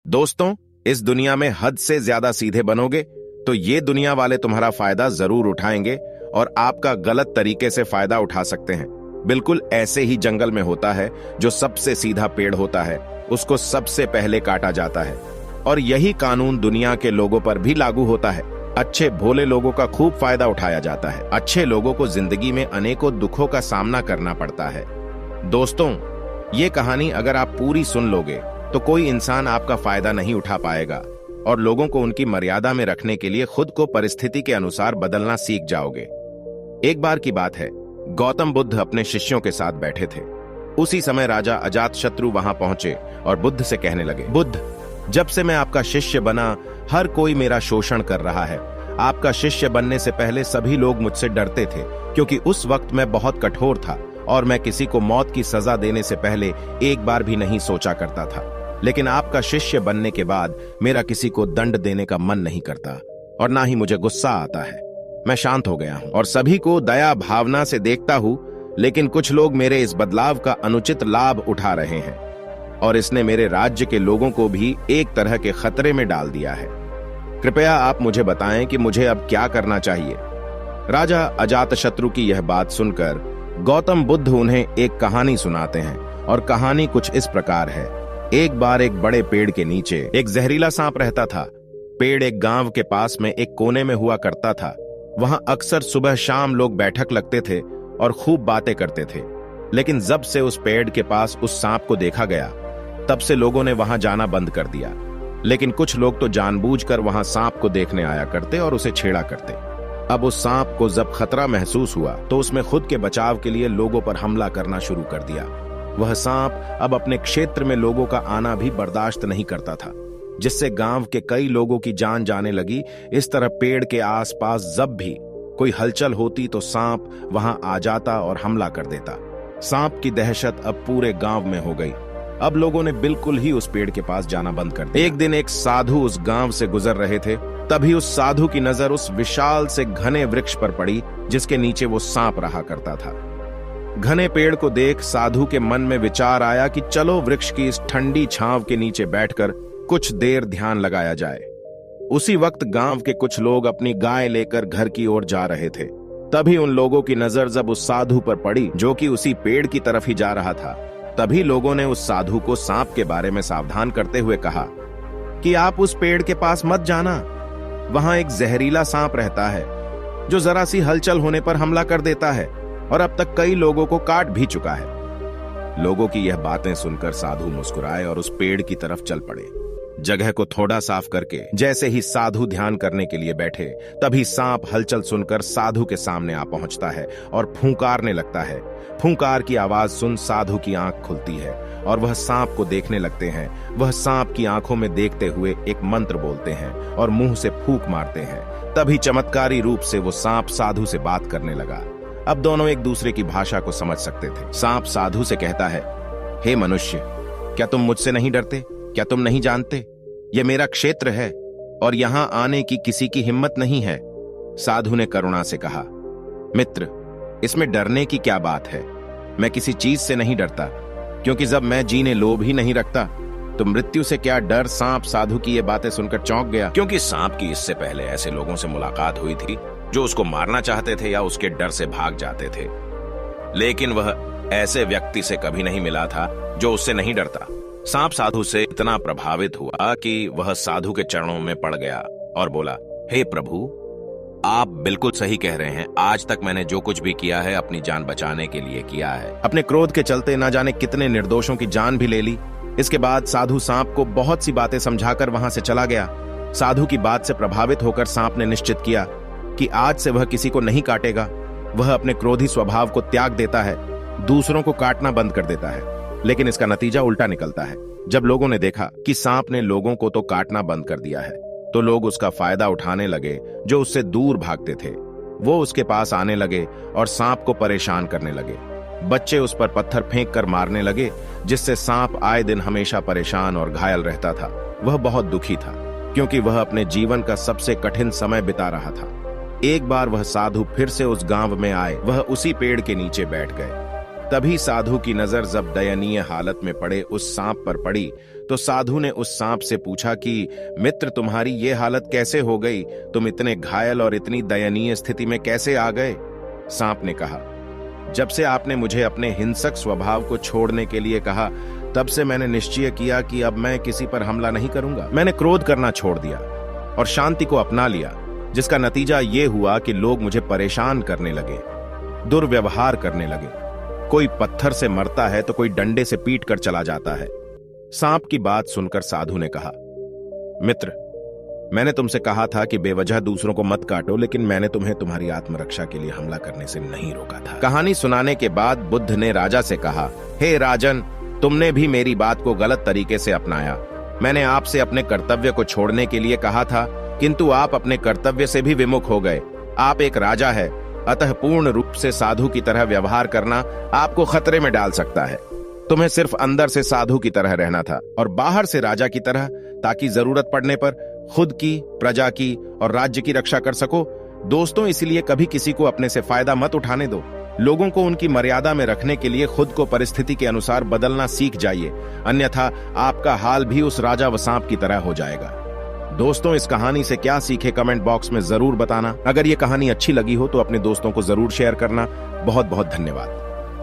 दोस्तों, इस दुनिया में हद से ज्यादा सीधे बनोगे तो ये दुनिया वाले तुम्हारा फायदा जरूर उठाएंगे और आपका गलत तरीके से फायदा उठा सकते हैं। बिल्कुल ऐसे ही जंगल में होता है, जो सबसे सीधा पेड़ होता है उसको सबसे पहले काटा जाता है। और यही कानून दुनिया के लोगों पर भी लागू होता है। अच्छे भोले लोगों का खूब फायदा उठाया जाता है। अच्छे लोगों को जिंदगी में अनेकों दुखों का सामना करना पड़ता है। दोस्तों, ये कहानी अगर आप पूरी सुन लोगे तो कोई इंसान आपका फायदा नहीं उठा पाएगा और लोगों को उनकी मर्यादा में रखने के लिए खुद को परिस्थिति के अनुसार बदलना सीख जाओगे। एक बार की बात है, गौतम बुद्ध अपने शिष्यों के साथ बैठे थे। उसी समय राजा अजातशत्रु वहां पहुंचे और बुद्ध से कहने लगे, बुद्ध, जब से मैं आपका शिष्य बना हर कोई मेरा शोषण कर रहा है। आपका शिष्य बनने से पहले सभी लोग मुझसे डरते थे, क्योंकि उस वक्त मैं बहुत कठोर था और मैं किसी को मौत की सजा देने से पहले एक बार भी नहीं सोचा करता था। लेकिन आपका शिष्य बनने के बाद मेरा किसी को दंड देने का मन नहीं करता और ना ही मुझे गुस्सा आता है। मैं शांत हो गया हूं और सभी को दया भावना से देखता हूं, लेकिन कुछ लोग मेरे इस बदलाव का अनुचित लाभ उठा रहे हैं और इसने मेरे राज्य के लोगों को भी एक तरह के खतरे में डाल दिया है। कृपया आप मुझे बताएं कि मुझे अब क्या करना चाहिए। राजा अजातशत्रु की यह बात सुनकर गौतम बुद्ध उन्हें एक कहानी सुनाते हैं और कहानी कुछ इस प्रकार है। एक बार एक बड़े पेड़ के नीचे एक जहरीला सांप रहता था। पेड़ एक गांव के पास में एक कोने में हुआ करता था। वहां अक्सर सुबह शाम लोग बैठक लगते थे और खूब बातें करते थे। लेकिन जब से उस पेड़ के पास उस सांप को देखा गया, तब से लोगों ने वहां जाना बंद कर दिया। लेकिन कुछ लोग तो जानबूझकर वहां सांप को देखने आया करते और उसे छेड़ा करते। अब उस सांप को जब खतरा महसूस हुआ तो उसमें खुद के बचाव के लिए लोगों पर हमला करना शुरू कर दिया। वह सांप अब अपने क्षेत्र में लोगों का आना भी बर्दाश्त नहीं करता था, जिससे गांव के कई लोगों की जान जाने लगी। इस तरह पेड़ के आसपास जब भी कोई हलचल होती तो सांप वहां आ जाता और हमला कर देता। सांप की दहशत अब पूरे गांव में हो गई। अब लोगों ने बिल्कुल ही उस पेड़ के पास जाना बंद कर दिया। एक दिन एक साधु उस गांव से गुजर रहे थे। तभी उस साधु की नजर उस विशाल से घने वृक्ष पर पड़ी, जिसके नीचे वो सांप रहा करता था। घने पेड़ को देख साधु के मन में विचार आया कि चलो वृक्ष की इस ठंडी छांव के नीचे बैठकर कुछ देर ध्यान लगाया जाए। उसी वक्त गांव के कुछ लोग अपनी गाय लेकर घर की ओर जा रहे थे। तभी उन लोगों की नजर जब उस साधु पर पड़ी, जो कि उसी पेड़ की तरफ ही जा रहा था, तभी लोगों ने उस साधु को सांप के बारे में सावधान करते हुए कहा कि आप उस पेड़ के पास मत जाना। वहां एक जहरीला सांप रहता है जो जरा सी हलचल होने पर हमला कर देता है और अब तक कई लोगों को काट भी चुका है। लोगों की यह बातें सुनकर साधु मुस्कुराए और उस पेड़ की तरफ चल पड़े। जगह को थोड़ा साफ करके जैसे ही साधु ध्यान करने के लिए बैठे, तभी सांप हलचल सुनकर साधु के सामने आ पहुंचता है और फूंकारने लगता है। फूंकार की आवाज सुन साधु की आंख खुलती है और वह सांप को देखने लगते हैं। वह सांप की आंखों में देखते हुए एक मंत्र बोलते हैं और मुंह से फूंक मारते हैं। तभी चमत्कारी रूप से वो सांप साधु से बात करने लगा। अब दोनों एक दूसरे की भाषा को समझ सकते थे। सांप साधु से कहता है, हे मनुष्य, क्या तुम मुझसे नहीं डरते? क्या तुम नहीं जानते यह मेरा क्षेत्र है और यहां आने की किसी की हिम्मत नहीं है? साधु ने करुणा से कहा, मित्र, इसमें डरने की क्या बात है? मैं किसी चीज से नहीं डरता, क्योंकि जब मैं जीने लोभ ही नहीं रखता तो मृत्यु से क्या डर? सांप साधु की ये बातें सुनकर चौंक गया, क्योंकि सांप की इससे पहले ऐसे लोगों से मुलाकात हुई थी जो उसको मारना चाहते थे या उसके डर से भाग जाते थे। लेकिन वह ऐसे व्यक्ति से कभी नहीं मिला था जो उससे नहीं डरता। सांप साधु से इतना प्रभावित हुआ कि वह साधु के चरणों में पड़ गया और बोला, हे प्रभु, आप बिल्कुल सही कह रहे हैं। आज तक मैंने जो कुछ भी किया है अपनी जान बचाने के लिए किया है। अपने क्रोध के चलते ना जाने कितने निर्दोषों की जान भी ले ली। इसके बाद साधु सांप को बहुत सी बातें समझाकर वहां से चला गया। साधु की बात से प्रभावित होकर सांप ने निश्चित किया कि आज से वह किसी को नहीं काटेगा। वह अपने क्रोधी स्वभाव को त्याग देता है, दूसरों को काटना बंद कर देता है। लेकिन इसका नतीजा उल्टा निकलता है। जब लोगों ने देखा कि सांप ने लोगों को तो काटना बंद कर दिया है, तो लोग उसका फायदा उठाने लगे। जो उससे दूर भागते थे वो उसके पास आने लगे और सांप को परेशान करने लगे। बच्चे उस पर पत्थर फेंक कर मारने लगे, जिससे सांप आए दिन हमेशा परेशान और घायल रहता था। वह बहुत दुखी था, क्योंकि वह अपने जीवन का सबसे कठिन समय बिता रहा था। एक बार वह साधु फिर से उस गांव में आए। वह उसी पेड़ के नीचे बैठ गए। तभी साधु की नजर जब दयनीय हालत में पड़े उस सांप पर पड़ी तो साधु ने उस सांप से पूछा कि मित्र, तुम्हारी ये हालत कैसे हो गई? तुम इतने घायल और इतनी दयनीय स्थिति में कैसे आ गए? सांप ने कहा, जब से आपने मुझे अपने हिंसक स्वभाव को छोड़ने के लिए कहा, तब से मैंने निश्चय किया कि अब मैं किसी पर हमला नहीं करूंगा। मैंने क्रोध करना छोड़ दिया और शांति को अपना लिया, जिसका नतीजा ये हुआ कि लोग मुझे परेशान करने लगे, दुर्व्यवहार करने लगे। कोई पत्थर से मरता है तो कोई डंडे से पीट कर चला जाता है। सांप की बात सुनकर साधु ने कहा, मित्र, मैंने तुमसे कहा था कि बेवजह दूसरों को मत काटो, लेकिन मैंने तुम्हें तुम्हारी आत्मरक्षा के लिए हमला करने से नहीं रोका था। कहानी सुनाने के बाद बुद्ध ने राजा से कहा, हे राजन, तुमने भी मेरी बात को गलत तरीके से अपनाया। मैंने आपसे अपने कर्तव्य को छोड़ने के लिए कहा था, किंतु आप अपने कर्तव्य से भी विमुख हो गए। आप एक राजा है, अतः पूर्ण रूप से साधु की तरह व्यवहार करना आपको खतरे में डाल सकता है। तुम्हें सिर्फ अंदर से साधु की तरह रहना था और बाहर से राजा की तरह, ताकि जरूरत पड़ने पर खुद की, प्रजा की और राज्य की रक्षा कर सको। दोस्तों, इसलिए कभी किसी को अपने से फायदा मत उठाने दो। लोगों को उनकी मर्यादा में रखने के लिए खुद को परिस्थिति के अनुसार बदलना सीख जाइए, अन्यथा आपका हाल भी उस राजा व सांप की तरह हो जाएगा। दोस्तों, इस कहानी से क्या सीखे कमेंट बॉक्स में जरूर बताना। अगर ये कहानी अच्छी लगी हो तो अपने दोस्तों को जरूर शेयर करना। बहुत बहुत धन्यवाद।